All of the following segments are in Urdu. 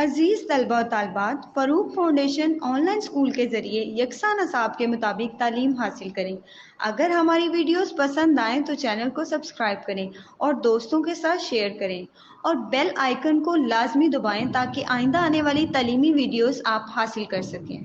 عزیز طلبہ و طالبات، Farooq foundation on line school کے ذریعے یکساں نصاب کے مطابق تعلیم حاصل کریں۔ اگر ہماری ویڈیوز پسند آئیں تو چینل کو سبسکرائب کریں اور دوستوں کے ساتھ شیئر کریں اور بیل آئیکن کو لازمی دبائیں تاکہ آئندہ آنے والی تعلیمی ویڈیوز آپ حاصل کر سکیں۔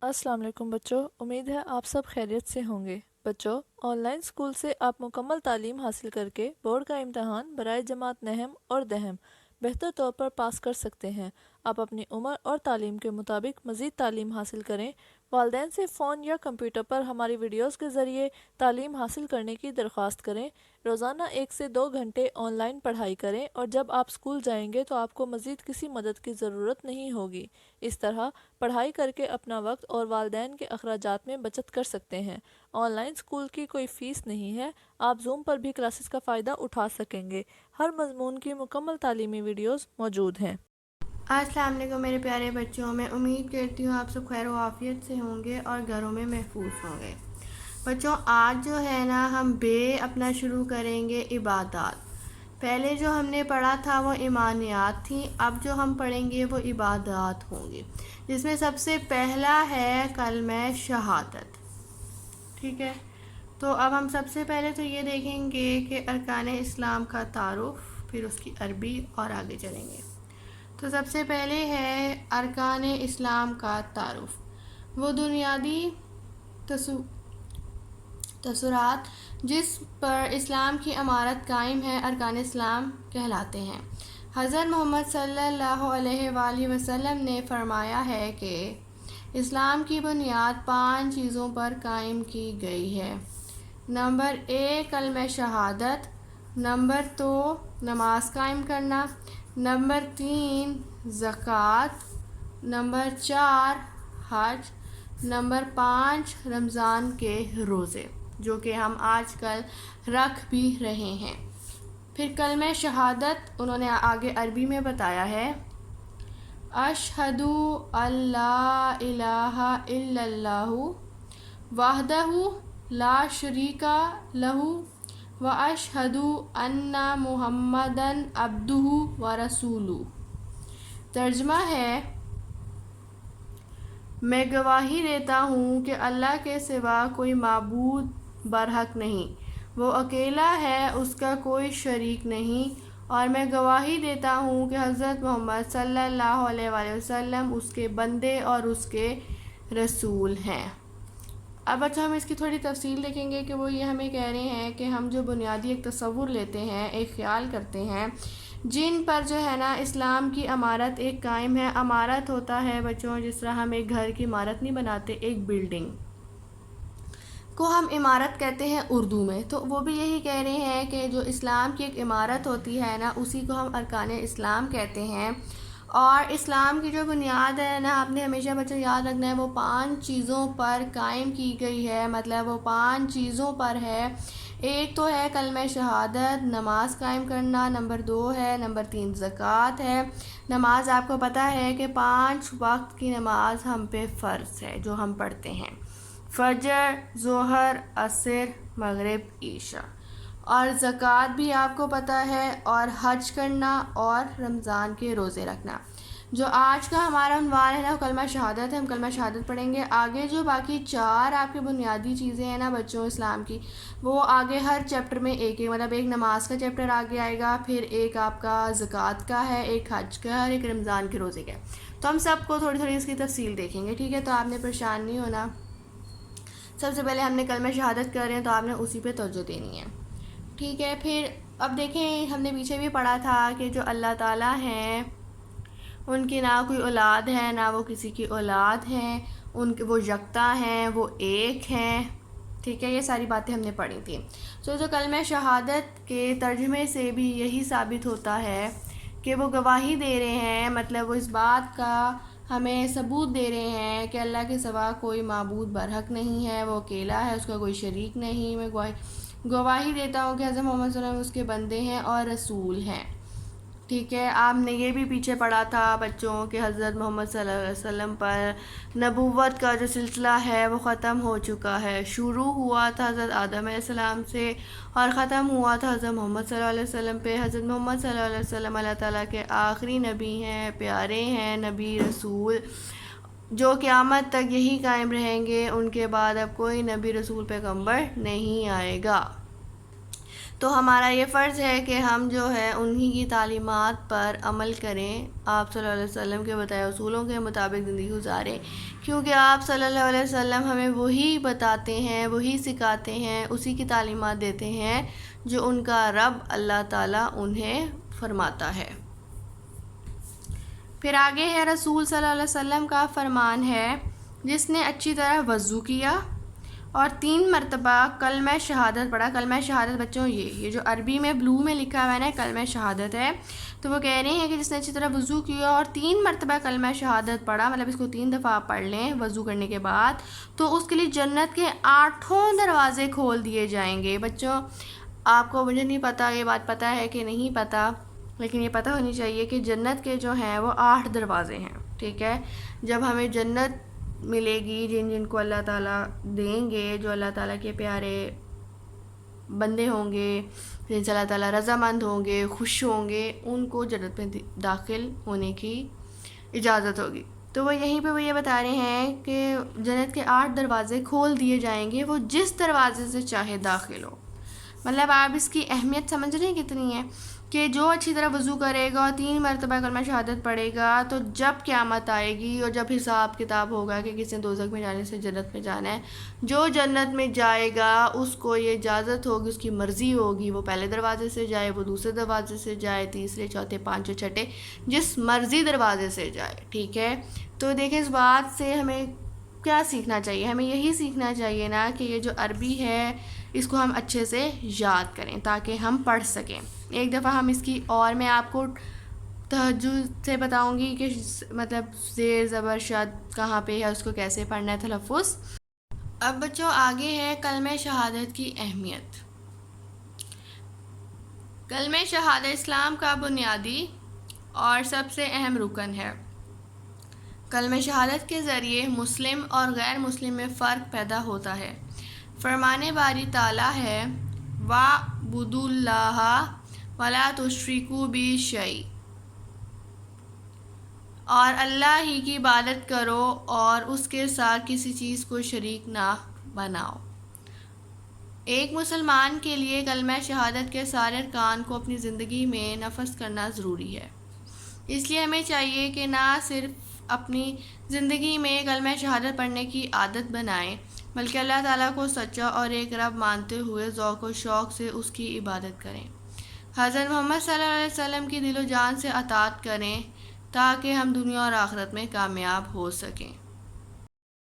السلام علیکم بچوں، امید ہے آپ سب خیریت سے ہوں گے۔ بچوں، آن لائن اسکول سے آپ مکمل تعلیم حاصل کر کے بورڈ کا امتحان برائے جماعت نہم اور دہم بہتر طور پر پاس کر سکتے ہیں۔ آپ اپنی عمر اور تعلیم کے مطابق مزید تعلیم حاصل کریں۔ والدین سے فون یا کمپیوٹر پر ہماری ویڈیوز کے ذریعے تعلیم حاصل کرنے کی درخواست کریں۔ روزانہ 1 سے 2 گھنٹے آن لائن پڑھائی کریں اور جب آپ اسکول جائیں گے تو آپ کو مزید کسی مدد کی ضرورت نہیں ہوگی۔ اس طرح پڑھائی کر کے اپنا وقت اور والدین کے اخراجات میں بچت کر سکتے ہیں۔ آن لائن اسکول کی کوئی فیس نہیں ہے، آپ زوم پر بھی کلاسز کا فائدہ اٹھا سکیں گے۔ ہر مضمون کی مکمل تعلیمی ویڈیوز موجود ہیں۔ السلام علیکم میرے پیارے بچوں، میں امید کرتی ہوں آپ سب خیر و عافیت سے ہوں گے اور گھروں میں محفوظ ہوں گے۔ بچوں، آج جو ہے نا ہم اپنا شروع کریں گے عبادات۔ پہلے جو ہم نے پڑھا تھا وہ ایمانیات تھیں، اب جو ہم پڑھیں گے وہ عبادات ہوں گی، جس میں سب سے پہلا ہے کلمہ شہادت۔ ٹھیک ہے، تو اب ہم سب سے پہلے تو یہ دیکھیں گے کہ ارکان اسلام کا تعارف، پھر اس کی عربی اور آگے چلیں گے۔ تو سب سے پہلے ہے ارکان اسلام کا تعارف۔ وہ بنیادی تصورات جس پر اسلام کی عمارت قائم ہے ارکان اسلام کہلاتے ہیں۔ حضرت محمد صلی اللہ علیہ وآلہ وسلم نے فرمایا ہے کہ اسلام کی بنیاد 5 چیزوں پر قائم کی گئی ہے۔ نمبر 1 کلمہ شہادت، نمبر 2 نماز قائم کرنا، نمبر 3 زکوٰۃ، نمبر 4 حج، نمبر 5 رمضان کے روزے، جو کہ ہم آج کل رکھ بھی رہے ہیں۔ پھر کلمہ شہادت انہوں نے آگے عربی میں بتایا ہے، اشہد ان لا الہ الا اللہ وحدہ لا شریک لہ واشہد ان محمدً عبدہ ورسولہ۔ ترجمہ ہے، میں گواہی دیتا ہوں کہ اللہ کے سوا کوئی معبود برحق نہیں، وہ اکیلا ہے، اس کا کوئی شریک نہیں، اور میں گواہی دیتا ہوں کہ حضرت محمد صلی اللہ علیہ وآلہ وسلم اس کے بندے اور اس کے رسول ہیں۔ اب ہم اس کی تھوڑی تفصیل دیکھیں گے کہ وہ یہ ہمیں کہہ رہے ہیں کہ ہم جو بنیادی ایک تصور لیتے ہیں، ایک خیال کرتے ہیں، جن پر جو ہے نا اسلام کی عمارت ایک قائم ہے۔ عمارت ہوتا ہے بچوں، جس طرح ہم ایک گھر کی عمارت نہیں بناتے، ایک بلڈنگ کو ہم عمارت کہتے ہیں اردو میں، تو وہ بھی یہی کہہ رہے ہیں کہ جو اسلام کی ایک عمارت ہوتی ہے نا، اسی کو ہم ارکان اسلام کہتے ہیں۔ اور اسلام کی جو بنیاد ہے نا، آپ نے ہمیشہ بچوں یاد رکھنا ہے، وہ 5 چیزوں پر قائم کی گئی ہے، مطلب وہ 5 چیزوں پر ہے۔ ایک تو ہے کلمہ شہادت، نماز قائم کرنا، نمبر 2 ہے، نمبر 3 زکوٰۃ ہے۔ نماز آپ کو پتہ ہے کہ 5 وقت کی نماز ہم پہ فرض ہے جو ہم پڑھتے ہیں، فجر، ظہر، عصر، مغرب، عشاء۔ اور زکوٰۃ بھی آپ کو پتہ ہے، اور حج کرنا اور رمضان کے روزے رکھنا۔ جو آج کا ہمارا عنوان ہے نا، کلمہ شہادت ہے، ہم کلمہ شہادت پڑھیں گے۔ آگے جو باقی 4 آپ کی بنیادی چیزیں ہیں نا بچوں اسلام کی، وہ آگے ہر چیپٹر میں ایک مطلب ایک نماز کا چیپٹر آگے آئے گا، پھر ایک آپ کا زکوٰۃ کا ہے، ایک حج کا ہے اور ایک رمضان کے روزے کا ہے۔ تو ہم سب کو تھوڑی تھوڑی اس کی تفصیل دیکھیں گے، ٹھیک ہے؟ تو آپ نے پریشان نہیں ہونا۔ سب سے پہلے ہم نے کلمہ شہادت کر رہے ہیں تو آپ نے اسی پہ توجہ دینی ہے، ٹھیک ہے؟ پھر اب دیکھیں، ہم نے پیچھے بھی پڑھا تھا کہ جو اللہ تعالیٰ ہیں ان کی نہ کوئی اولاد ہے، نہ وہ کسی کی اولاد ہیں، وہ یکتا ہیں، وہ ایک ہیں، ٹھیک ہے؟ یہ ساری باتیں ہم نے پڑھی تھیں۔ تو جو کلمہ شہادت کے ترجمے سے بھی یہی ثابت ہوتا ہے کہ وہ گواہی دے رہے ہیں، مطلب وہ اس بات کا ہمیں ثبوت دے رہے ہیں کہ اللہ کے سوا کوئی معبود برحق نہیں ہے، وہ اکیلا ہے، اس کا کوئی شریک نہیں۔ میں گواہی دیتا ہوں کہ حضرت محمد صلی اللہ علیہ وسلم اس کے بندے ہیں اور رسول ہیں۔ ٹھیک ہے، آپ نے یہ بھی پیچھے پڑھا تھا بچوں کہ حضرت محمد صلی اللہ علیہ وسلم پر نبوت کا جو سلسلہ ہے وہ ختم ہو چکا ہے. شروع ہوا تھا حضرت آدم علیہ السلام سے اور ختم ہوا تھا حضرت محمد صلی اللہ علیہ وسلم پہ. حضرت محمد صلی اللہ علیہ وسلم اللہ تعالیٰ کے آخری نبی ہیں، پیارے ہیں، نبی رسول جو قیامت تک یہی قائم رہیں گے. ان کے بعد اب کوئی نبی رسول پیغمبر نہیں آئے گا. تو ہمارا یہ فرض ہے کہ ہم جو ہے انہی کی تعلیمات پر عمل کریں، آپ صلی اللہ علیہ وسلم کے بتائے اصولوں کے مطابق زندگی گزاریں، کیونکہ آپ صلی اللہ علیہ وسلم ہمیں وہی بتاتے ہیں، وہی سکھاتے ہیں، اسی کی تعلیمات دیتے ہیں جو ان کا رب اللہ تعالیٰ انہیں فرماتا ہے. پھر آگے ہے رسول صلی اللہ علیہ وسلم کا فرمان ہے، جس نے اچھی طرح وضو کیا اور 3 مرتبہ کلمہ شہادت پڑھا. کلمہ شہادت بچوں یہ جو عربی میں بلو میں لکھا ہوا ہے نا کلمہ شہادت ہے، تو وہ کہہ رہے ہیں کہ جس نے اچھی طرح وضو کیا اور 3 مرتبہ کلمہ شہادت پڑھا، مطلب اس کو 3 دفعہ آپ پڑھ لیں وضو کرنے کے بعد، تو اس کے لیے جنت کے 8 دروازے کھول دیے جائیں گے. بچوں آپ کو، مجھے نہیں پتہ یہ بات پتہ ہے کہ نہیں پتہ، لیکن یہ پتہ ہونی چاہیے کہ جنت کے جو ہیں وہ 8 دروازے ہیں. ٹھیک ہے، جب ہمیں جنت ملے گی، جن کو اللہ تعالیٰ دیں گے، جو اللہ تعالیٰ کے پیارے بندے ہوں گے، جن سے اللہ تعالیٰ رضامند ہوں گے، خوش ہوں گے، ان کو جنت میں داخل ہونے کی اجازت ہوگی. تو وہ یہیں پہ وہ یہ بتا رہے ہیں کہ جنت کے 8 دروازے کھول دیے جائیں گے، وہ جس دروازے سے چاہے داخل ہو. مطلب آپ اس کی اہمیت سمجھ رہے ہیں کتنی ہے کہ جو اچھی طرح وضو کرے گا اور 3 مرتبہ کلمہ شہادت پڑھے گا، تو جب قیامت آئے گی اور جب حساب کتاب ہوگا کہ کس نے دوزخ میں جانے سے جنت میں جانا ہے، جو جنت میں جائے گا اس کو یہ اجازت ہوگی، اس کی مرضی ہوگی، وہ پہلے دروازے سے جائے، وہ دوسرے دروازے سے جائے، تیسرے، چوتھے، پانچویں، چھٹے، جس مرضی دروازے سے جائے. ٹھیک ہے، تو دیکھیں اس بات سے ہمیں کیا سیکھنا چاہیے؟ ہمیں یہی سیکھنا چاہیے نا کہ یہ جو عربی ہے اس کو ہم اچھے سے یاد کریں تاکہ ہم پڑھ سکیں. ایک دفعہ ہم اس کی، اور میں آپ کو تہجد سے بتاؤں گی کہ مطلب زیر زبر شد کہاں پہ ہے، اس کو کیسے پڑھنا ہے، تلفظ. اب بچوں آگے ہے کلمہ شہادت کی اہمیت. کلمہ شہادت اسلام کا بنیادی اور سب سے اہم رکن ہے. کلمہ شہادت کے ذریعے مسلم اور غیر مسلم میں فرق پیدا ہوتا ہے. فرمانے باری تعالیٰ ہے، وَاعْبُدُوا اللَّهَ وَلَا تُشْرِكُوا بِهِ شَيْئًا، اور اللہ ہی کی عبادت کرو اور اس کے ساتھ کسی چیز کو شریک نہ بناؤ. ایک مسلمان کے لیے کلمہ شہادت کے سارے ارکان کو اپنی زندگی میں نفذ کرنا ضروری ہے. اس لیے ہمیں چاہیے کہ نہ صرف اپنی زندگی میں کلمہ شہادت پڑھنے کی عادت بنائیں، بلکہ اللہ تعالیٰ کو سچا اور ایک رب مانتے ہوئے ذوق و شوق سے اس کی عبادت کریں. حضرت محمد صلی اللہ علیہ وسلم کی دل و جان سے اطاعت کریں تاکہ ہم دنیا اور آخرت میں کامیاب ہو سکیں.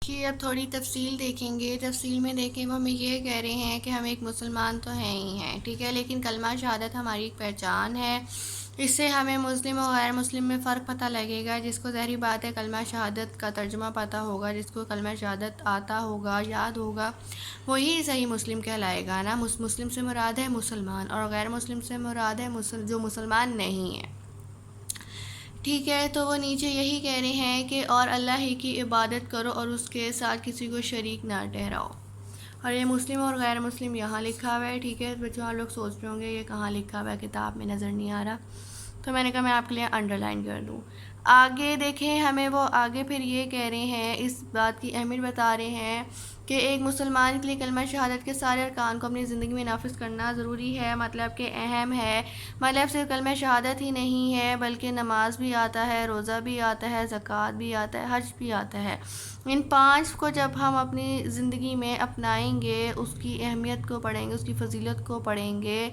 اب تھوڑی تفصیل دیکھیں گے. تفصیل میں دیکھیں وہ ہمیں یہ کہہ رہے ہیں کہ ہم ایک مسلمان تو ہیں ہی ہیں، ٹھیک ہے، لیکن کلمہ شہادت ہماری ایک پہچان ہے. اس سے ہمیں مسلم اور غیر مسلم میں فرق پتہ لگے گا. جس کو ظاہری بات ہے کلمہ شہادت کا ترجمہ پتہ ہوگا، جس کو کلمہ شہادت آتا ہوگا، یاد ہوگا، وہی صحیح مسلم کہلائے گا نا. مسلم سے مراد ہے مسلمان، اور غیر مسلم سے مراد ہے جو مسلمان نہیں ہے. ٹھیک ہے، تو وہ نیچے یہی کہہ رہے ہیں کہ اور اللہ ہی کی عبادت کرو اور اس کے ساتھ کسی کو شریک نہ ٹھہراؤ. اور یہ مسلم اور غیر مسلم یہاں لکھا ہوا ہے. ٹھیک ہے بچوں، آپ لوگ سوچ رہے ہوں گے یہ کہاں لکھا ہوا ہے، کتاب میں نظر نہیں آ رہا، تو میں نے کہا میں آپ کے لیے انڈر لائن کر دوں. آگے دیکھیں ہمیں وہ آگے پھر یہ کہہ رہے ہیں، اس بات کی اہمیت بتا رہے ہیں کہ ایک مسلمان کے لیے کلمہ شہادت کے سارے ارکان کو اپنی زندگی میں نافذ کرنا ضروری ہے. مطلب کہ اہم ہے، مطلب صرف کلمہ شہادت ہی نہیں ہے بلکہ نماز بھی آتا ہے، روزہ بھی آتا ہے، زکوٰۃ بھی آتا ہے، حج بھی آتا ہے. ان 5 کو جب ہم اپنی زندگی میں اپنائیں گے، اس کی اہمیت کو پڑھیں گے، اس کی فضیلت کو پڑھیں گے،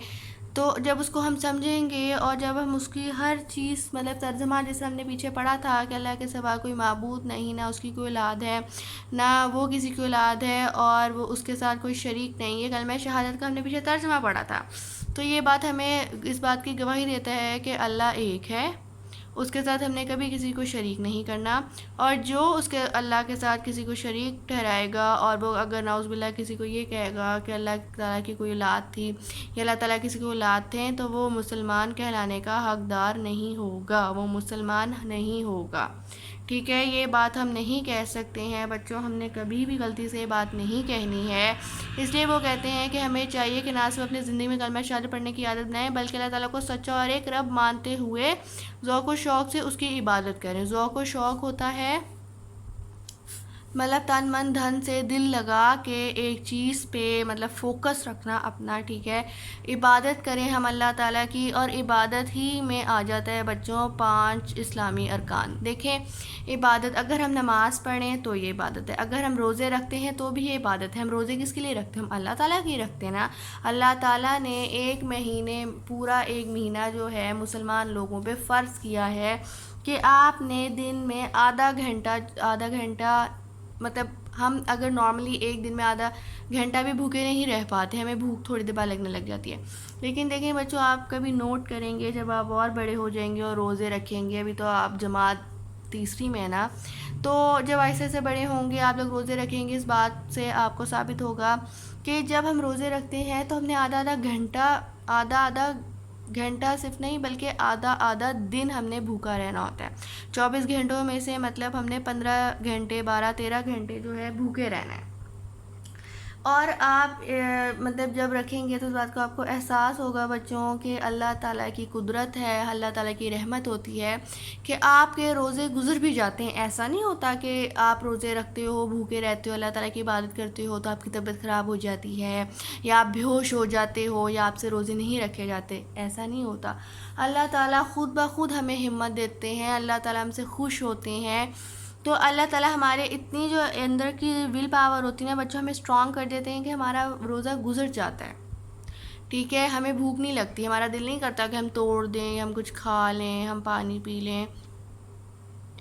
تو جب اس کو ہم سمجھیں گے اور جب ہم اس کی ہر چیز، مطلب ترجمہ جیسے ہم نے پیچھے پڑھا تھا کہ اللہ کے سوا کوئی معبود نہیں، نہ اس کی کوئی اولاد ہے، نہ وہ کسی کی اولاد ہے، اور وہ اس کے ساتھ کوئی شریک نہیں. یہ کلمہ شہادت کا ہم نے پیچھے ترجمہ پڑھا تھا. تو یہ بات ہمیں اس بات کی گواہی دیتا ہے کہ اللہ ایک ہے اس کے ساتھ ہم نے کبھی کسی کو شریک نہیں کرنا، اور جو اس کے اللہ کے ساتھ کسی کو شریک ٹھہرائے گا اور وہ اگر نعوذ باللہ کسی کو یہ کہے گا کہ اللہ تعالیٰ کی کوئی اولاد تھی یا اللہ تعالیٰ کسی کو اولاد تھے، تو وہ مسلمان کہلانے کا حقدار نہیں ہوگا، وہ مسلمان نہیں ہوگا، ٹھیک ہے؟ یہ بات ہم نہیں کہہ سکتے ہیں بچوں، ہم نے کبھی بھی غلطی سے یہ بات نہیں کہنی ہے۔ اس لیے وہ کہتے ہیں کہ ہمیں چاہیے کہ نہ صرف اپنی زندگی میں کلمہ شہادت پڑھنے کی عادت بنائیں، بلکہ اللہ تعالیٰ کو سچا اور ایک رب مانتے ہوئے ذوق و شوق سے اس کی عبادت کریں۔ ذوق و شوق ہوتا ہے مطلب تن من دھن سے دل لگا کے ایک چیز پہ مطلب فوکس رکھنا اپنا، ٹھیک ہے؟ عبادت کریں ہم اللہ تعالیٰ کی، اور عبادت ہی میں آ جاتا ہے بچوں 5 اسلامی ارکان۔ دیکھیں عبادت، اگر ہم نماز پڑھیں تو یہ عبادت ہے، اگر ہم روزے رکھتے ہیں تو بھی یہ عبادت ہے۔ ہم روزے کس کے لیے رکھتے ہیں؟ ہم اللہ تعالیٰ کی رکھتے ہیں نا۔ اللہ تعالیٰ نے ایک مہینہ جو ہے مسلمان لوگوں پہ فرض کیا ہے کہ آپ نے دن میں آدھا گھنٹہ مطلب ہم اگر نارملی ایک دن میں آدھا گھنٹہ بھی بھوکے نہیں رہ پاتے، ہمیں بھوک تھوڑی دیر بعد لگنے لگ جاتی ہے، لیکن دیکھیں بچوں آپ کبھی نوٹ کریں گے جب آپ اور بڑے ہو جائیں گے اور روزے رکھیں گے، ابھی تو آپ جماعت تیسری میں ہے نا، تو جب ایسے سے بڑے ہوں گے آپ لوگ روزے رکھیں گے، اس بات سے آپ کو ثابت ہوگا کہ جب ہم روزے رکھتے ہیں تو ہم نے آدھا گھنٹہ صرف نہیں بلکہ آدھا دن ہم نے بھوکا رہنا ہوتا ہے۔ 24 گھنٹوں میں سے مطلب ہم نے 15 گھنٹے 12-13 گھنٹے جو ہے بھوکے رہنا ہے، اور آپ مطلب جب رکھیں گے تو اس بات کو آپ کو احساس ہوگا بچوں کہ اللہ تعالیٰ کی قدرت ہے، اللہ تعالیٰ کی رحمت ہوتی ہے کہ آپ کے روزے گزر بھی جاتے ہیں۔ ایسا نہیں ہوتا کہ آپ روزے رکھتے ہو، بھوکے رہتے ہو، اللہ تعالیٰ کی عبادت کرتے ہو تو آپ کی طبیعت خراب ہو جاتی ہے یا آپ بے ہوش ہو جاتے ہو یا آپ سے روزے نہیں رکھے جاتے، ایسا نہیں ہوتا۔ اللہ تعالیٰ خود بخود ہمیں ہمت دیتے ہیں، اللہ تعالیٰ ہم سے خوش ہوتے ہیں، تو اللہ تعالیٰ ہمارے اتنی جو اندر کی ول پاور ہوتی ہے نا بچوں، ہمیں اسٹرانگ کر دیتے ہیں کہ ہمارا روزہ گزر جاتا ہے، ٹھیک ہے؟ ہمیں بھوک نہیں لگتی، ہمارا دل نہیں کرتا کہ ہم توڑ دیں، ہم کچھ کھا لیں، ہم پانی پی لیں،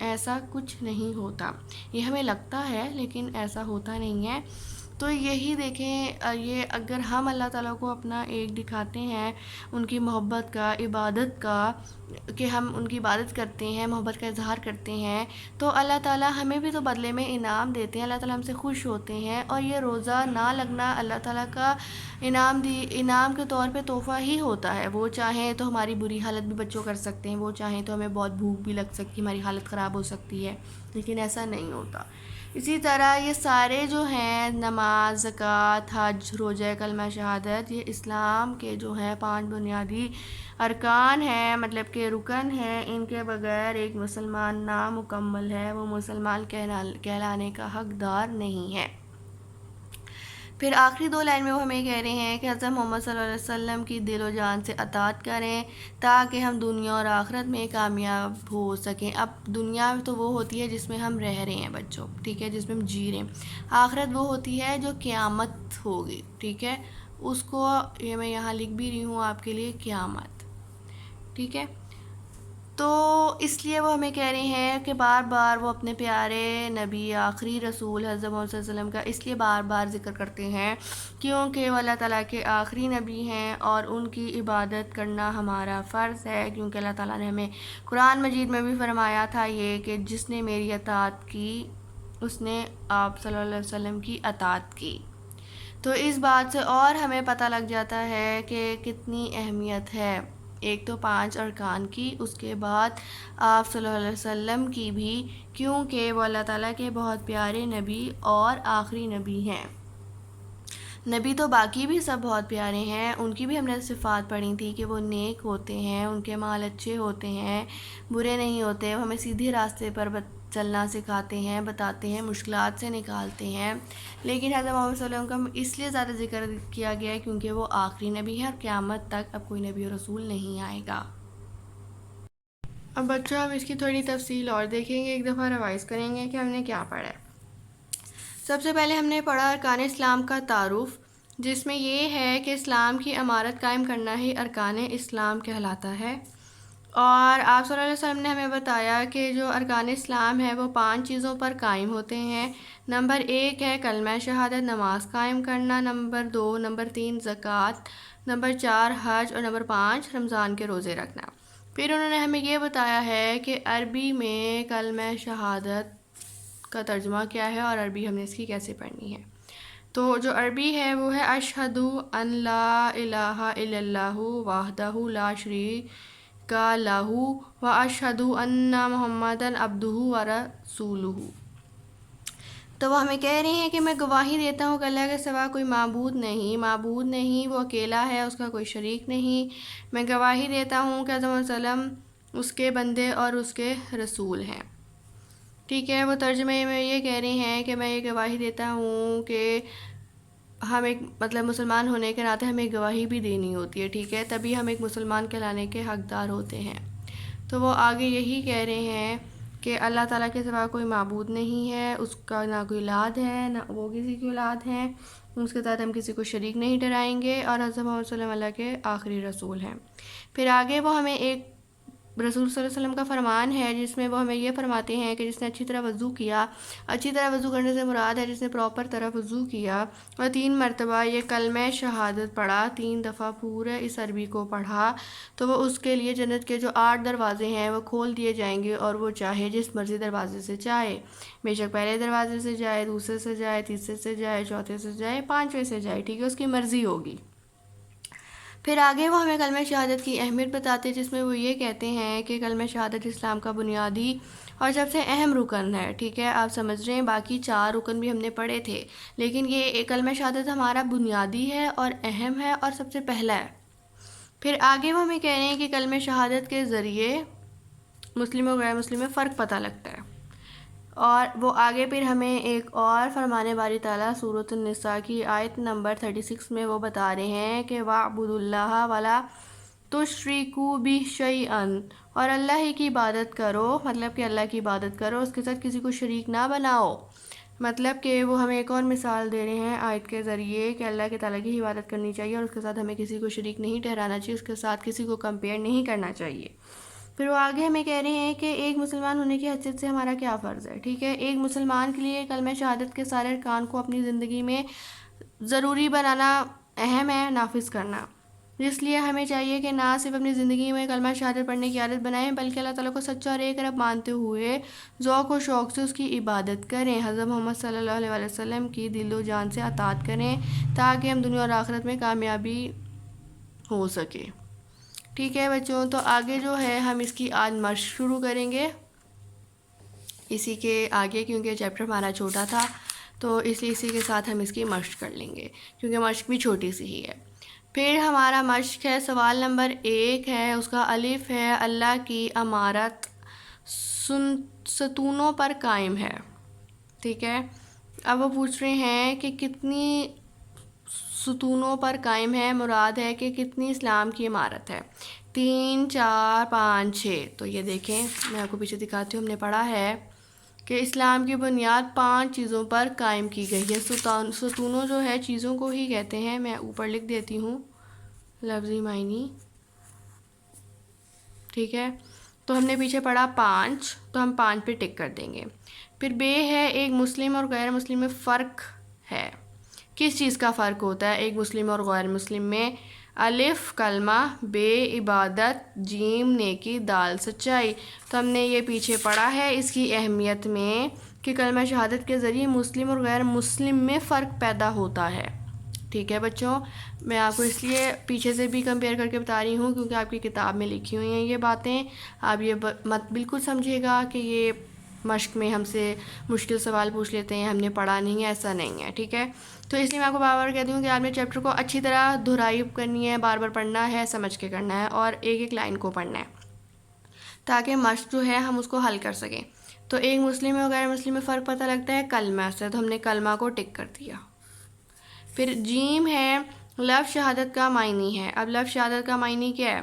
ایسا کچھ نہیں ہوتا۔ یہ ہمیں لگتا ہے لیکن ایسا ہوتا نہیں ہے۔ تو یہی دیکھیں، یہ اگر ہم اللہ تعالیٰ کو اپنا ایک دکھاتے ہیں ان کی محبت کا، عبادت کا، کہ ہم ان کی عبادت کرتے ہیں، محبت کا اظہار کرتے ہیں، تو اللہ تعالیٰ ہمیں بھی تو بدلے میں انعام دیتے ہیں، اللہ تعالیٰ ہم سے خوش ہوتے ہیں، اور یہ روزہ نہ لگنا اللہ تعالیٰ کا انعام کے طور پہ تحفہ ہی ہوتا ہے۔ وہ چاہیں تو ہماری بری حالت بھی بچوں کر سکتے ہیں، وہ چاہیں تو ہمیں بہت بھوک بھی لگ سکتی ہے، ہماری حالت خراب ہو سکتی ہے، لیکن ایسا نہیں ہوتا۔ اسی طرح یہ سارے جو ہیں نماز، زکوٰۃ، حج، روزہ، کلمہ شہادت، یہ اسلام کے جو ہیں 5 بنیادی ارکان ہیں، مطلب کہ رکن ہیں، ان کے بغیر ایک مسلمان نامکمل ہے، وہ مسلمان کہلانے کا حقدار نہیں ہے۔ پھر آخری 2 لائن میں وہ ہمیں کہہ رہے ہیں کہ حضرت محمد صلی اللہ علیہ وسلم کی دل و جان سے اطاعت کریں تاکہ ہم دنیا اور آخرت میں کامیاب ہو سکیں۔ اب دنیا تو وہ ہوتی ہے جس میں ہم رہ رہے ہیں بچوں، ٹھیک ہے، جس میں ہم جی رہے ہیں۔ آخرت وہ ہوتی ہے جو قیامت ہوگی، ٹھیک ہے، اس کو یہ میں یہاں لکھ بھی رہی ہوں آپ کے لیے، قیامت، ٹھیک ہے۔ تو اس لیے وہ ہمیں کہہ رہے ہیں کہ بار بار وہ اپنے پیارے نبی، آخری رسول حضرت محمد صلی اللہ علیہ وسلم کا اس لیے بار بار ذکر کرتے ہیں کیونکہ وہ اللہ تعالیٰ کے آخری نبی ہیں اور ان کی عبادت کرنا ہمارا فرض ہے، کیونکہ اللہ تعالیٰ نے ہمیں قرآن مجید میں بھی فرمایا تھا یہ کہ جس نے میری اطاعت کی اس نے آپ صلی اللہ علیہ وسلم کی اطاعت کی۔ تو اس بات سے اور ہمیں پتہ لگ جاتا ہے کہ کتنی اہمیت ہے ایک تو 5 ارکان کی، اس کے بعد آپ صلی اللہ علیہ وسلم کی بھی، کیونکہ وہ اللہ تعالیٰ کے بہت پیارے نبی اور آخری نبی ہیں۔ نبی تو باقی بھی سب بہت پیارے ہیں، ان کی بھی ہم نے صفات پڑھی تھی کہ وہ نیک ہوتے ہیں، ان کے مال اچھے ہوتے ہیں، برے نہیں ہوتے، وہ ہمیں سیدھے راستے پر چلنا سکھاتے ہیں، بتاتے ہیں، مشکلات سے نکالتے ہیں۔ لیکن حضرت محمد صلی اللہ علیہ وسلم کا اس لیے زیادہ ذکر کیا گیا ہے کیونکہ وہ آخری نبی ہے اور قیامت تک اب کوئی نبی اور رسول نہیں آئے گا۔ اب بچوں ہم اس کی تھوڑی تفصیل اور دیکھیں گے، ایک دفعہ ریوائز کریں گے کہ ہم نے کیا پڑھا ہے۔ سب سے پہلے ہم نے پڑھا ارکان اسلام کا تعارف، جس میں یہ ہے کہ اسلام کی عمارت قائم کرنا ہی ارکان اسلام کہلاتا ہے، اور آپ صلی اللہ علیہ وسلم نے ہمیں بتایا کہ جو ارکان اسلام ہے وہ 5 چیزوں پر قائم ہوتے ہیں۔ نمبر 1 ہے کلمہ شہادت، نماز قائم کرنا، نمبر 2، نمبر 3 زکوٰۃ، نمبر 4 حج، اور نمبر 5 رمضان کے روزے رکھنا۔ پھر انہوں نے ہمیں یہ بتایا ہے کہ عربی میں کلمہ شہادت کا ترجمہ کیا ہے اور عربی ہم نے اس کی کیسے پڑھنی ہے. تو جو عربی ہے وہ ہے اشہد ان لا الہ الا اللہ وحدہ لا شریک لہ و اشہد ان محمدً عبدہ و رسولہ. تو وہ ہمیں کہہ رہے ہیں کہ میں گواہی دیتا ہوں کہ اللہ کے سوا کوئی معبود نہیں، وہ اکیلا ہے، اس کا کوئی شریک نہیں. میں گواہی دیتا ہوں کہ حضرت وسلم اس کے بندے اور اس کے رسول ہیں. ٹھیک ہے، وہ ترجمے میں یہ کہہ رہے ہیں کہ میں یہ گواہی دیتا ہوں کہ ہم ایک مسلمان ہونے کے ناطے ہمیں گواہی بھی دینی ہوتی ہے. ٹھیک ہے، تبھی ہم ایک مسلمان کہلانے کے حقدار ہوتے ہیں. تو وہ آگے یہی کہہ رہے ہیں کہ اللہ تعالیٰ کے سوا کوئی معبود نہیں ہے، اس کا نہ کوئی اولاد ہے نہ وہ کسی کی اولاد ہے، اس کے ساتھ ہم کسی کو شریک نہیں ٹھہرائیں گے، اور حضرت محمد صلی اللہ علیہ وسلم اللہ کے آخری رسول ہیں. پھر آگے وہ ہمیں ایک رسول صلی اللہ علیہ وسلم کا فرمان ہے جس میں وہ ہمیں یہ فرماتے ہیں کہ جس نے اچھی طرح وضو کیا، اچھی طرح وضو کرنے سے مراد ہے جس نے پراپر طرح وضو کیا اور 3 مرتبہ یہ کلمہ شہادت پڑھا، 3 دفعہ پورے اس عربی کو پڑھا، تو وہ اس کے لیے جنت کے جو 8 دروازے ہیں وہ کھول دیے جائیں گے، اور وہ چاہے جس مرضی دروازے سے چاہے، بے شک پہلے دروازے سے جائے، دوسرے سے جائے، تیسرے سے جائے، چوتھے سے جائے، 5ویں سے جائے. ٹھیک ہے، اس کی مرضی ہوگی. پھر آگے وہ ہمیں کلمہ شہادت کی اہمیت بتاتے ہیں جس میں وہ یہ کہتے ہیں کہ کلمہ شہادت اسلام کا بنیادی اور سب سے اہم رکن ہے. ٹھیک ہے، آپ سمجھ رہے ہیں، باقی 4 رکن بھی ہم نے پڑھے تھے، لیکن یہ کلمہ شہادت ہمارا بنیادی ہے اور اہم ہے اور سب سے پہلا ہے. پھر آگے وہ ہمیں کہہ رہے ہیں کہ کلمہ شہادت کے ذریعے مسلم اور غیر مسلم میں فرق پتہ لگتا ہے. اور وہ آگے پھر ہمیں ایک اور فرمانے باری تعالیٰ سورۃ النساء کی آیت نمبر 36 میں وہ بتا رہے ہیں کہ وَاعْبُدُوا اللَّهَ وَلَا تُشْرِكُوا بِهِ شَيْئًا، اور اللہ ہی کی عبادت کرو، مطلب کہ اللہ کی عبادت کرو، اس کے ساتھ کسی کو شریک نہ بناؤ. مطلب کہ وہ ہمیں ایک اور مثال دے رہے ہیں آیت کے ذریعے کہ اللہ کے تعالیٰ کی عبادت کرنی چاہیے اور اس کے ساتھ ہمیں کسی کو شریک نہیں ٹھہرانا چاہیے، اس کے ساتھ کسی کو کمپیئر نہیں کرنا چاہیے. پھر وہ آگے ہمیں کہہ رہے ہیں کہ ایک مسلمان ہونے کی حیثیت سے ہمارا کیا فرض ہے. ٹھیک ہے، ایک مسلمان کے لیے کلمہ شہادت کے سارے ارکان کو اپنی زندگی میں ضروری بنانا اہم ہے، نافذ کرنا. اس لیے ہمیں چاہیے کہ نہ صرف اپنی زندگی میں کلمہ شہادت پڑھنے کی عادت بنائیں بلکہ اللہ تعالیٰ کو سچا اور ایک رب مانتے ہوئے ذوق و شوق سے اس کی عبادت کریں، حضرت محمد صلی اللہ علیہ وسلم کی دل و جان سے اطاعت کریں تاکہ ہم دنیا اور آخرت میں کامیابی ہو سکے. ٹھیک ہے بچوں، تو آگے جو ہے ہم اس کی آج مشق شروع کریں گے اسی کے آگے، کیونکہ چیپٹر ہمارا چھوٹا تھا تو اس لیے اسی کے ساتھ ہم اس کی مشق کر لیں گے کیونکہ مشق بھی چھوٹی سی ہی ہے. پھر ہمارا مشق ہے، سوال نمبر 1 ہے، اس کا الف ہے اللہ کی عمارت ستونوں پر قائم ہے. ٹھیک ہے، اب وہ پوچھ رہے ہیں کہ کتنی ستونوں پر قائم ہے، مراد ہے کہ کتنی اسلام کی عمارت ہے، 3 4 5 6. تو یہ دیکھیں، میں آپ کو پیچھے دکھاتی ہوں، ہم نے پڑھا ہے کہ اسلام کی بنیاد 5 چیزوں پر قائم کی گئی ہے. ستونوں جو ہے چیزوں کو ہی کہتے ہیں، میں اوپر لکھ دیتی ہوں لفظی معنی. ٹھیک ہے، تو ہم نے پیچھے پڑھا 5، تو ہم 5 پہ ٹک کر دیں گے. پھر بے ہے، ایک مسلم اور غیر مسلم میں فرق ہے. کس چیز کا فرق ہوتا ہے ایک مسلم اور غیر مسلم میں؟ الف کلمہ، بے عبادت، جیم نیکی، دال سچائی. تو ہم نے یہ پیچھے پڑھا ہے اس کی اہمیت میں کہ کلمہ شہادت کے ذریعے مسلم اور غیر مسلم میں فرق پیدا ہوتا ہے. ٹھیک ہے بچوں، میں آپ کو اس لیے پیچھے سے بھی کمپیئر کر کے بتا رہی ہوں کیونکہ آپ کی کتاب میں لکھی ہوئی ہیں یہ باتیں. آپ یہ مت بالکل سمجھے گا کہ یہ مشق میں ہم سے مشکل سوال پوچھ لیتے ہیں، ہم نے پڑھا نہیں ہے، ایسا نہیں ہے. ٹھیک ہے، تو اس لیے میں آپ کو بار بار کہتی ہوں کہ آپ نے چیپٹر کو اچھی طرح دہرائی کرنی ہے، بار بار پڑھنا ہے، سمجھ کے کرنا ہے اور ایک ایک لائن کو پڑھنا ہے تاکہ مشق جو ہے ہم اس کو حل کر سکیں. تو ایک مسلم اور غیر مسلم میں فرق پتہ لگتا ہے کلمہ سے، تو ہم نے کلمہ کو ٹک کر دیا. پھر جیم ہے، لفظ شہادت کا معنی ہے. اب لفظ شہادت کا معنی کیا ہے؟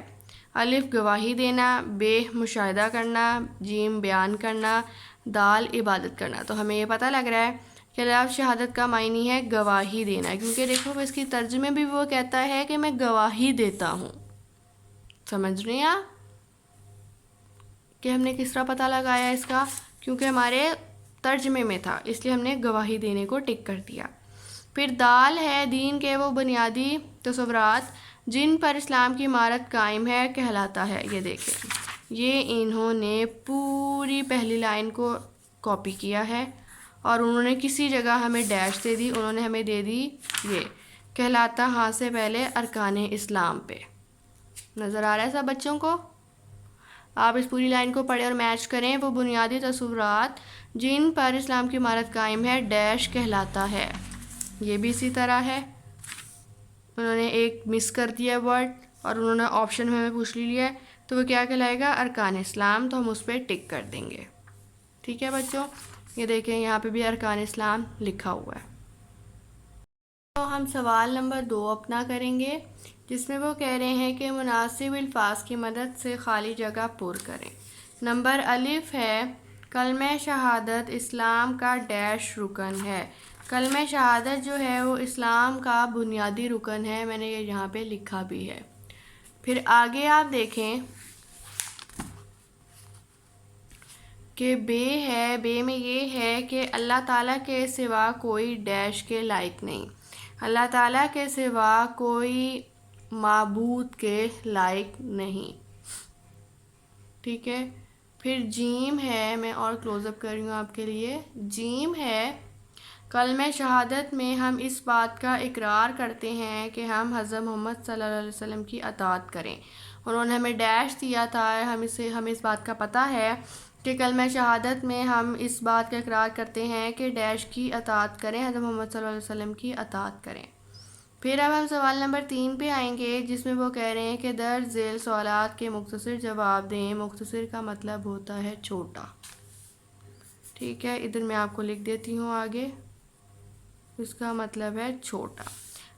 الف گواہی دینا، بے مشاہدہ کرنا، جیم بیان کرنا، دال عبادت کرنا. تو ہمیں یہ پتہ لگ رہا ہے کہ لفظ شہادت کا معنی ہے گواہی دینا، کیونکہ دیکھو اس کی ترجمے بھی وہ کہتا ہے کہ میں گواہی دیتا ہوں. سمجھ رہے ہیں آپ کہ ہم نے کس طرح پتہ لگایا اس کا؟ کیونکہ ہمارے ترجمے میں تھا، اس لیے ہم نے گواہی دینے کو ٹک کر دیا. پھر دال ہے، دین کے وہ بنیادی تصورات جن پر اسلام کی عمارت قائم ہے کہلاتا ہے۔ یہ دیکھیں، یہ انہوں نے پوری پہلی لائن کو کاپی کیا ہے اور انہوں نے کسی جگہ ہمیں ڈیش دے دی، انہوں نے ہمیں دے دی یہ کہلاتا ہاں سے پہلے ارکان اسلام پہ۔ نظر آ رہا ہے سب بچوں کو؟ آپ اس پوری لائن کو پڑھیں اور میچ کریں۔ وہ بنیادی تصورات جن پر اسلام کی عمارت قائم ہے ڈیش کہلاتا ہے۔ یہ بھی اسی طرح ہے، انہوں نے ایک مس کر دیا ورڈ اور انہوں نے آپشن میں ہمیں پوچھ لیا ہے، تو وہ کیا کہلائے گا؟ ارکان اسلام، تو ہم اس پہ ٹک کر دیں گے۔ ٹھیک ہے بچوں، یہ دیکھیں یہاں پہ بھی ارکان اسلام لکھا ہوا ہے۔ تو ہم سوال نمبر 2 اپنا کریں گے، جس میں وہ کہہ رہے ہیں کہ مناسب الفاظ کی مدد سے خالی جگہ پر کریں۔ نمبر الف ہے کلمہ شہادت اسلام کا ڈیش رکن ہے۔ کلمہ شہادت جو ہے وہ اسلام کا بنیادی رکن ہے، میں نے یہ یہاں پہ لکھا بھی ہے۔ پھر آگے آپ دیکھیں کہ بے ہے، بے میں یہ ہے کہ اللہ تعالیٰ کے سوا کوئی ڈیش کے لائق نہیں، اللہ تعالیٰ کے سوا کوئی معبود کے لائق نہیں۔ ٹھیک ہے، پھر جیم ہے، میں اور کلوز اپ کر رہی ہوں آپ کے لیے۔ جیم ہے کلمہ شہادت میں ہم اس بات کا اقرار کرتے ہیں کہ ہم حضرت محمد صلی اللہ علیہ وسلم کی اطاعت کریں۔ انہوں نے ہمیں ڈیش دیا تھا، ہمیں اس بات کا پتہ ہے کہ کلمہ شہادت میں ہم اس بات کا اقرار کرتے ہیں کہ ڈیش کی اطاعت کریں، حضرت محمد صلی اللہ علیہ وسلم کی اطاعت کریں۔ پھر اب ہم سوال نمبر 3 پہ آئیں گے، جس میں وہ کہہ رہے ہیں کہ درج ذیل سوالات کے مختصر جواب دیں۔ مختصر کا مطلب ہوتا ہے چھوٹا۔ ٹھیک ہے، ادھر میں آپ کو لکھ دیتی ہوں آگے، اس کا مطلب ہے چھوٹا۔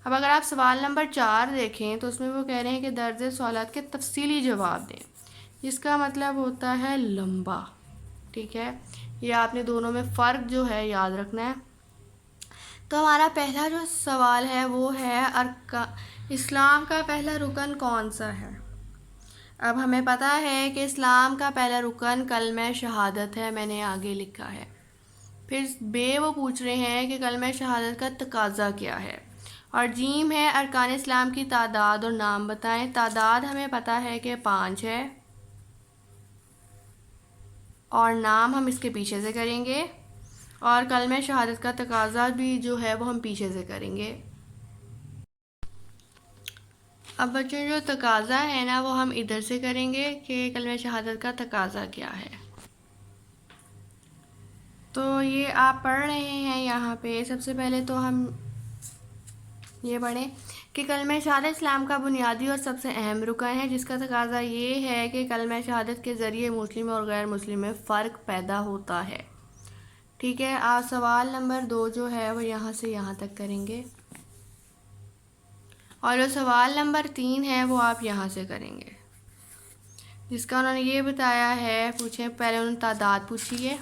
اب اگر آپ سوال نمبر 4 دیکھیں تو اس میں وہ کہہ رہے ہیں کہ درج ذیل سوالات کے تفصیلی جواب دیں، جس کا مطلب ہوتا ہے لمبا۔ ٹھیک ہے، یہ آپ نے دونوں میں فرق جو ہے یاد رکھنا ہے۔ تو ہمارا پہلا جو سوال ہے وہ ہے اسلام کا پہلا رکن کون سا ہے؟ اب ہمیں پتہ ہے کہ اسلام کا پہلا رکن کلمہ شہادت ہے، میں نے آگے لکھا ہے۔ پھر بے وہ پوچھ رہے ہیں کہ کلمہ شہادت کا تقاضا کیا ہے، اور جیم ہے ارکان اسلام کی تعداد اور نام بتائیں۔ تعداد ہمیں پتہ ہے کہ 5 ہے، اور نام ہم اس کے پیچھے سے کریں گے، اور کلمہ شہادت کا تقاضا بھی جو ہے وہ ہم پیچھے سے کریں گے۔ اب بچوں جو تقاضا ہے نا وہ ہم ادھر سے کریں گے کہ کلمہ شہادت کا تقاضا کیا ہے۔ تو یہ آپ پڑھ رہے ہیں یہاں پہ، سب سے پہلے تو ہم یہ پڑھیں کہ کلمہ شہادت اسلام کا بنیادی اور سب سے اہم رکن ہے، جس کا تقاضا یہ ہے کہ کلمہ شہادت کے ذریعے مسلم اور غیر مسلم میں فرق پیدا ہوتا ہے۔ ٹھیک ہے، آپ سوال نمبر 2 جو ہے وہ یہاں سے یہاں تک کریں گے، اور جو سوال نمبر 3 ہے وہ آپ یہاں سے کریں گے، جس کا انہوں نے یہ بتایا ہے، پوچھیں پہلے انہوں نے تعداد پوچھی ہے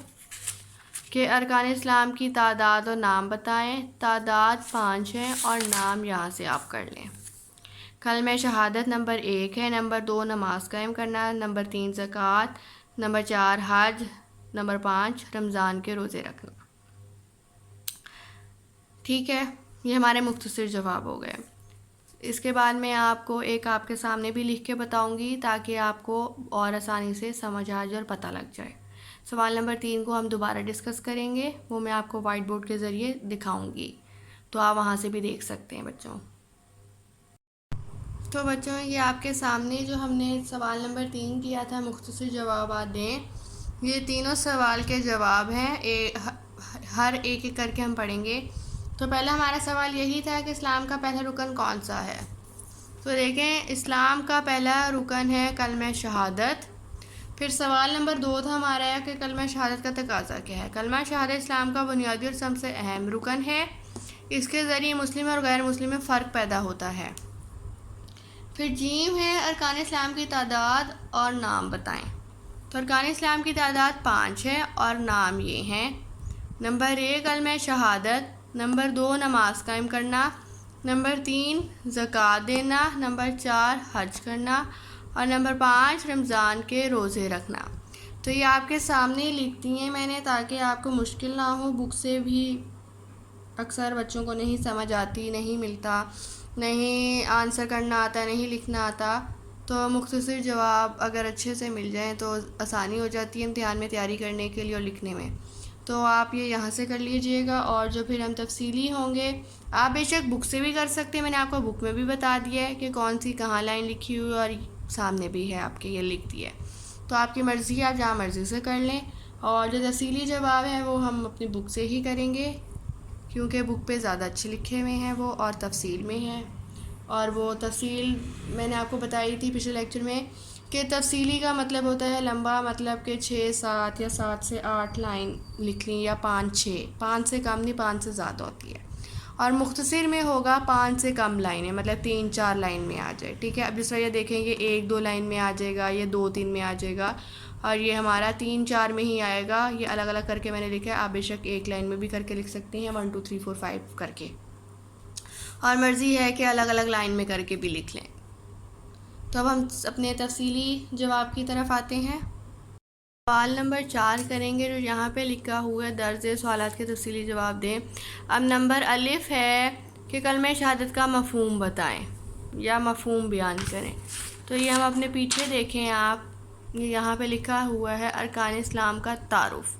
کہ ارکان اسلام کی تعداد اور نام بتائیں۔ تعداد 5 ہے اور نام یہاں سے آپ کر لیں۔ کلمہ شہادت نمبر 1 ہے، نمبر 2 نماز قائم کرنا، نمبر 3 زکوٰۃ، نمبر 4 حج، نمبر 5 رمضان کے روزے رکھنا۔ ٹھیک ہے، یہ ہمارے مختصر جواب ہو گئے۔ اس کے بعد میں آپ کو ایک آپ کے سامنے بھی لکھ کے بتاؤں گی تاکہ آپ کو اور آسانی سے سمجھ آ جائے اور پتہ لگ جائے۔ سوال نمبر 3 کو ہم دوبارہ ڈسکس کریں گے، وہ میں آپ کو وائٹ بورڈ کے ذریعے دکھاؤں گی، تو آپ وہاں سے بھی دیکھ سکتے ہیں بچوں۔ تو بچوں یہ آپ کے سامنے جو ہم نے سوال نمبر 3 کیا تھا مختصر جوابات دیں، یہ تینوں سوال کے جواب ہیں، ہر ایک ایک کر کے ہم پڑھیں گے۔ تو پہلا ہمارا سوال یہی تھا کہ اسلام کا پہلا رکن کون سا ہے؟ تو دیکھیں اسلام کا پہلا رکن ہے کلمہ شہادت۔ پھر سوال نمبر 2 تھا ہمارا کہ کلمہ شہادت کا تقاضا کیا ہے؟ کلمہ شہادت اسلام کا بنیادی اور سب سے اہم رکن ہے، اس کے ذریعے مسلم اور غیر مسلم میں فرق پیدا ہوتا ہے۔ پھر جیم ہے ارکان اسلام کی تعداد اور نام بتائیں۔ تو ارکان اسلام کی تعداد 5 ہے اور نام یہ ہیں: نمبر 1 کلمہ شہادت، نمبر 2 نماز قائم کرنا، نمبر 3 زکوٰۃ دینا، نمبر 4 حج کرنا، اور نمبر 5 رمضان کے روزے رکھنا۔ تو یہ آپ کے سامنے لکھ دی ہیں میں نے تاکہ آپ کو مشکل نہ ہو، بک سے بھی اکثر بچوں کو نہیں سمجھ آتی، نہیں ملتا، نہیں آنسر کرنا آتا، نہیں لکھنا آتا، تو مختصر جواب اگر اچھے سے مل جائیں تو آسانی ہو جاتی ہے امتحان میں تیاری کرنے کے لیے اور لکھنے میں. تو آپ یہ یہاں سے کر لیجئے گا. اور جو پھر ہم تفصیلی ہوں گے آپ بے شک بک سے بھی کر سکتے ہیں، میں نے آپ کو بک میں بھی بتا دیا ہے کہ کون سی کہاں لائن لکھی ہوئی اور سامنے بھی ہے آپ کے یہ لکھ دیا ہے. تو آپ کی مرضی ہے، آپ جہاں مرضی سے کر لیں. اور جو تفصیلی جواب ہیں وہ ہم اپنی بک سے ہی کریں گے، کیونکہ بک پہ زیادہ اچھے لکھے ہوئے ہیں وہ اور تفصیل میں ہیں. اور وہ تفصیل میں نے آپ کو بتائی تھی پچھلے لیکچر میں کہ تفصیلی کا مطلب ہوتا ہے لمبا، مطلب کہ 6-7 یا 7 سے 8 لائن لکھ لیں، یا 5-6، 5 سے کم نہیں، 5 سے زیادہ ہوتی ہے. اور مختصر میں ہوگا 5 سے کم لائنیں، مطلب 3-4 لائن میں آ جائے. ٹھیک ہے، اب جس طرح یہ دیکھیں گے 1-2 لائن میں آ جائے گا، یہ 2-3 میں آ جائے گا، اور یہ ہمارا 3-4 میں ہی آئے گا. یہ الگ الگ کر کے میں نے لکھا ہے، آپ بے شک ایک لائن میں بھی کر کے لکھ سکتے ہیں 1 2 3 4 5 کر کے، اور مرضی ہے کہ الگ الگ لائن میں کر کے بھی لکھ لیں. تو اب ہم اپنے تفصیلی جواب کی طرف آتے ہیں. سوال نمبر 4 کریں گے، جو یہاں پہ لکھا ہوا ہے درج سوالات کے تفصیلی جواب دیں. اب نمبر الف ہے کہ کلمہ شہادت کا مفہوم بتائیں یا مفہوم بیان کریں. تو یہ ہم اپنے پیچھے دیکھیں، آپ یہاں پہ لکھا ہوا ہے ارکان اسلام کا تعارف.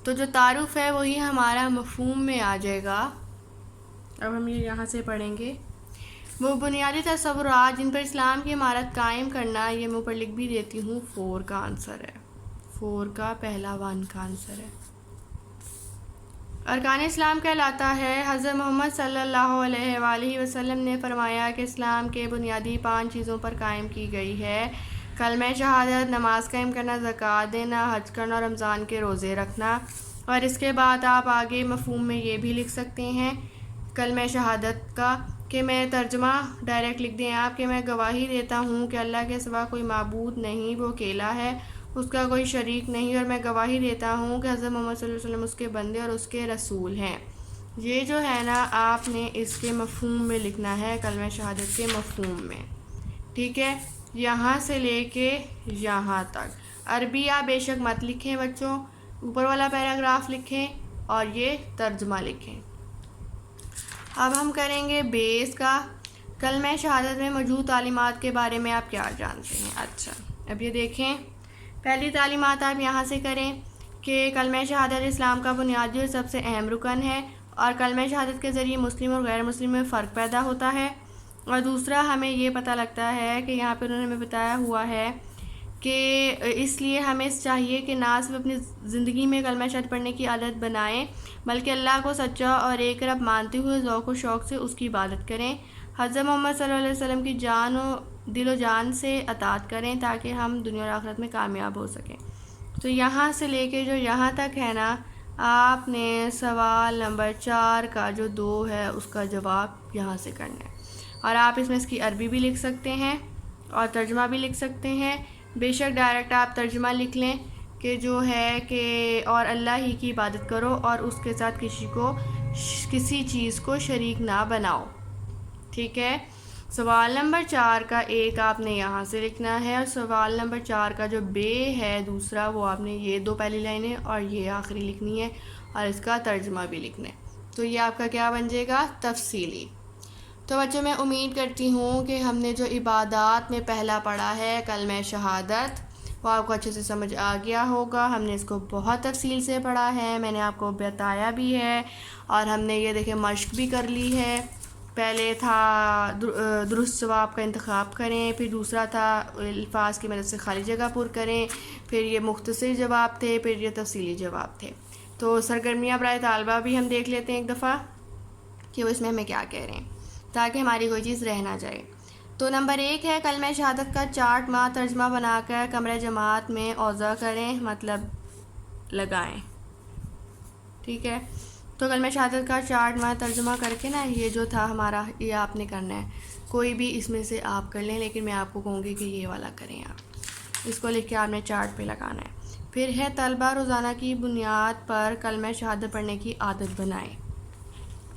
تو جو تعارف ہے وہی ہمارا مفہوم میں آ جائے گا. اب ہم یہ یہاں سے پڑھیں گے. وہ بنیادی تصورات جن پر اسلام کی عمارت قائم کرنا، یہ میں اوپر لکھ بھی دیتی ہوں، 4 کا آنسر ہے. 4 کا پہلا 1 کا آنسر ہے. ارکان اسلام کہلاتا ہے. حضرت محمد صلی اللہ علیہ وآلہ وسلم نے فرمایا کہ اسلام کے بنیادی 5 چیزوں پر قائم کی گئی ہے: کلمہ شہادت، نماز قائم کرنا، زکوٰۃ دینا، حج کرنا اور رمضان کے روزے رکھنا. اور اس کے بعد آپ آگے مفہوم میں یہ بھی لکھ سکتے ہیں کلمہ شہادت کا، کہ میں ترجمہ ڈائریکٹ لکھ دیں آپ کہ میں گواہی دیتا ہوں کہ اللہ کے سوا کوئی معبود نہیں، وہ اکیلا ہے، اس کا کوئی شریک نہیں، اور میں گواہی دیتا ہوں کہ حضرت محمد صلی اللہ علیہ وسلم اس کے بندے اور اس کے رسول ہیں. یہ جو ہے نا آپ نے اس کے مفہوم میں لکھنا ہے، کلمہ شہادت کے مفہوم میں. ٹھیک ہے، یہاں سے لے کے یہاں تک. عربی آپ بے شک مت لکھیں بچوں، اوپر والا پیراگراف لکھیں اور یہ ترجمہ لکھیں. اب ہم کریں گے بیس کا. کلمہ شہادت میں موجود تعلیمات کے بارے میں آپ کیا جانتے ہیں؟ اچھا، اب یہ دیکھیں، پہلی تعلیمات آپ یہاں سے کریں کہ کلمہ شہادت اسلام کا بنیادی اور سب سے اہم رکن ہے، اور کلمہ شہادت کے ذریعے مسلم اور غیر مسلم میں فرق پیدا ہوتا ہے. اور دوسرا ہمیں یہ پتہ لگتا ہے کہ یہاں پہ انہوں نے ہمیں بتایا ہوا ہے کہ اس لیے ہمیں چاہیے کہ نہ صرف اپنی زندگی میں کلمہ شہادت پڑھنے کی عادت بنائیں، بلکہ اللہ کو سچا اور ایک رب مانتے ہوئے ذوق و شوق سے اس کی عبادت کریں. حضرت محمد صلی اللہ علیہ وسلم کی جان و دل و جان سے اطاعت کریں تاکہ ہم دنیا اور آخرت میں کامیاب ہو سکیں. تو یہاں سے لے کے جو یہاں تک ہے نا، آپ نے سوال نمبر 4 کا جو 2 ہے اس کا جواب یہاں سے کرنا ہے. اور آپ اس میں اس کی عربی بھی لکھ سکتے ہیں اور ترجمہ بھی لکھ سکتے ہیں. بے شک ڈائریکٹ آپ ترجمہ لکھ لیں کہ جو ہے کہ اور اللہ ہی کی عبادت کرو اور اس کے ساتھ کسی چیز کو شریک نہ بناؤ. ٹھیک ہے، سوال نمبر 4 کا 1 آپ نے یہاں سے لکھنا ہے، اور سوال نمبر 4 کا جو بے ہے دوسرا، وہ آپ نے یہ 2 پہلی لائنیں اور یہ آخری لکھنی ہے، اور اس کا ترجمہ بھی لکھنا ہے. تو یہ آپ کا کیا بن جائے گا؟ تفصیلی. تو بچوں میں امید کرتی ہوں کہ ہم نے جو عبادات میں پہلا پڑھا ہے کلمہ شہادت، وہ آپ کو اچھے سے سمجھ آ گیا ہوگا. ہم نے اس کو بہت تفصیل سے پڑھا ہے، میں نے آپ کو بتایا بھی ہے، اور ہم نے یہ دیکھیں مشق بھی کر لی ہے. پہلے تھا درست جواب کا انتخاب کریں، پھر دوسرا تھا الفاظ کی مدد سے خالی جگہ پر کریں، پھر یہ مختصر جواب تھے، پھر یہ تفصیلی جواب تھے. تو سرگرمیاں برائے طالبہ بھی ہم دیکھ لیتے ہیں ایک دفعہ کہ وہ اس میں ہمیں کیا کہہ رہے ہیں، تاکہ ہماری کوئی چیز رہ نہ جائے. تو نمبر 1 ہے کلمہ شہادت کا چارٹ ماں ترجمہ بنا کر کمرہ جماعت میں اوضاع کریں، مطلب لگائیں. ٹھیک ہے، تو کلمہ شہادت کا چارٹ ماں ترجمہ کر کے نا، یہ جو تھا ہمارا، یہ آپ نے کرنا ہے. کوئی بھی اس میں سے آپ کر لیں، لیکن میں آپ کو کہوں گی کہ یہ والا کریں. آپ اس کو لکھ کے آپ نے چارٹ پہ لگانا ہے. پھر ہے طلبہ روزانہ کی بنیاد پر کلمہ شہادت پڑھنے کی عادت بنائیں.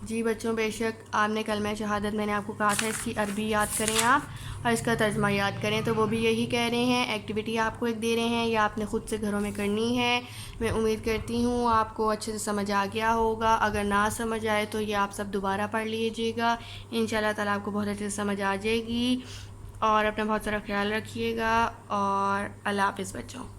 جی بچوں، بے شک آپ نے کلمہ شہادت میں نے آپ کو کہا تھا اس کی عربی یاد کریں آپ اور اس کا ترجمہ یاد کریں، تو وہ بھی یہی کہہ رہے ہیں، ایکٹیویٹی آپ کو ایک دے رہے ہیں، یا آپ نے خود سے گھروں میں کرنی ہے۔ میں امید کرتی ہوں آپ کو اچھے سے سمجھ آ گیا ہوگا، اگر نہ سمجھ آئے تو یہ آپ سب دوبارہ پڑھ لیجیے گا، انشاءاللہ تعالیٰ آپ کو بہت اچھے سے سمجھ آ جائے گی۔ اور اپنا بہت سارا خیال رکھیے گا، اور اللہ حافظ بچوں۔